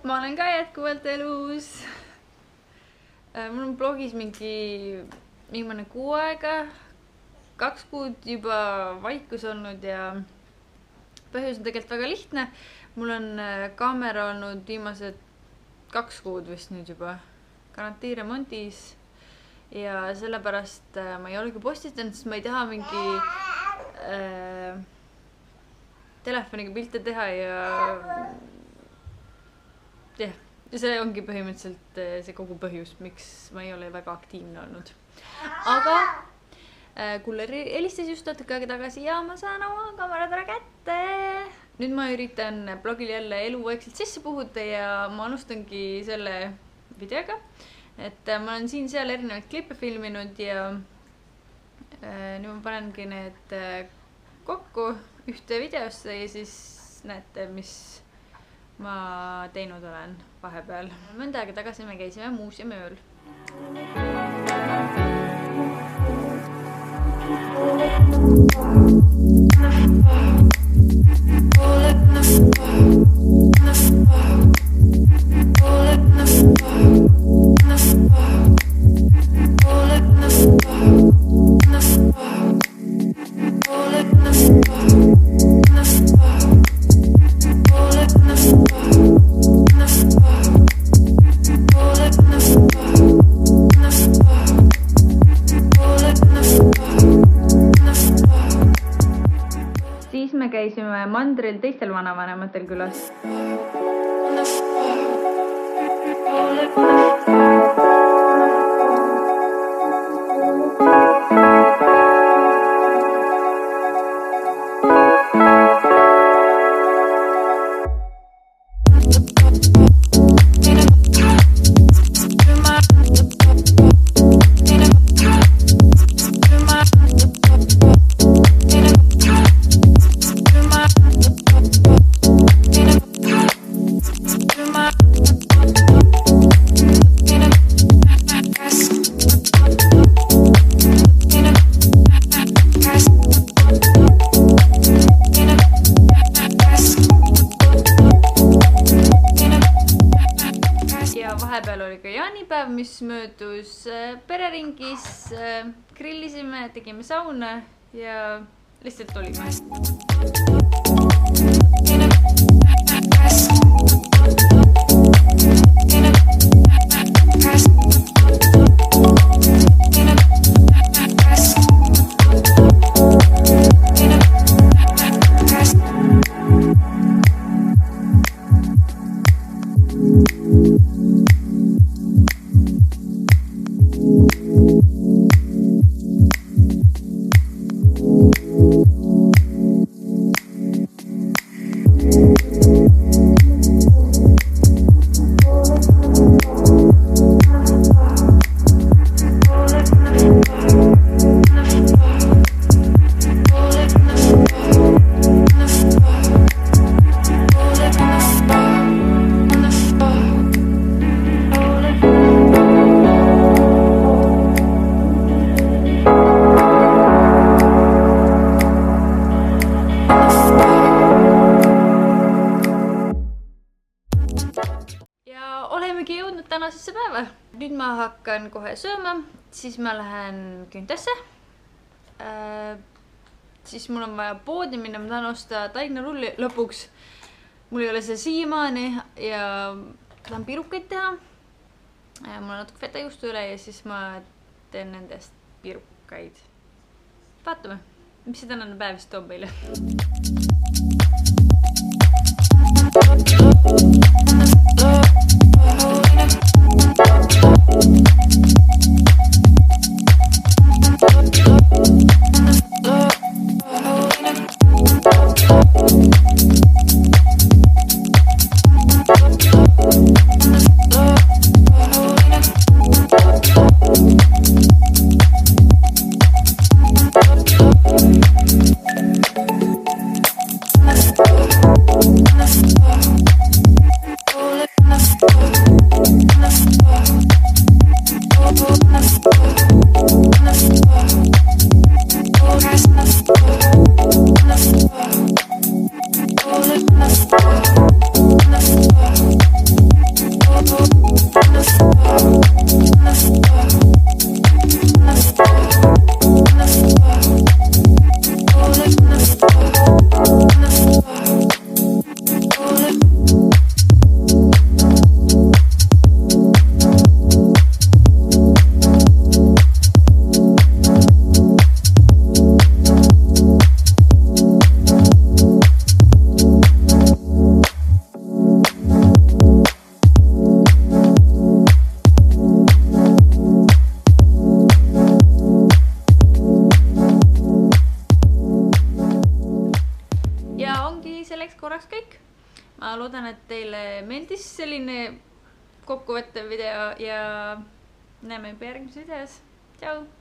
ma olen ka jätkuvalt elus. Mul on blogis mingi viimane 6 aega, 2 kuud juba vaikus olnud ja põhjus on tegelikult väga lihtne. Mul on kaamera olnud viimased 2 kuud vist nüüd juba garantiiremondis ja sellepärast ma ei olegi postitanud, sest ma ei taha mingi telefoniga pilte teha ja see ongi põhimõtteliselt see kogu põhjus, miks ma ei ole väga aktiivne olnud. Aga kuller helistas just natuke aega tagasi ja ma saan oma kaameratele kätte. Nüüd ma üritan blogil jälle elu vaikselt sisse puhuda ja ma alustangi selle videoga. Et ma olen siin seal erinevaid klippe filminud ja nüüd ma panengi need kokku ühte videosse ja siis näete, mis ma teinud olen vahepeal. Mõnda aega tagasi me käisime muuseumööl. Siis me käisime mandril teistel vanavanematel külas. Vahepeal oli ka jaanipäev, mis möödus pereringis, grillisime, tegime sauna ja lihtsalt olime. Olemegi jõudnud tänasesse päeva. Nüüd ma hakkan kohe sööma, siis ma lähen Küntesse. Siis mul on vaja poodi minna, ma tahan osta taignarulli lõpuks. Mul ei ole see siiamaani ja tahan pirukaid teha. Mul on natuke fetajuustu üle ja siis ma teen nendest pirukaid. Vaatame, mis see tänane päev vist toob meile. korraks kõik. Ma loodan, et teile meeldis selline kokkuvõttev video ja näeme juba järgmises videos. Tšau!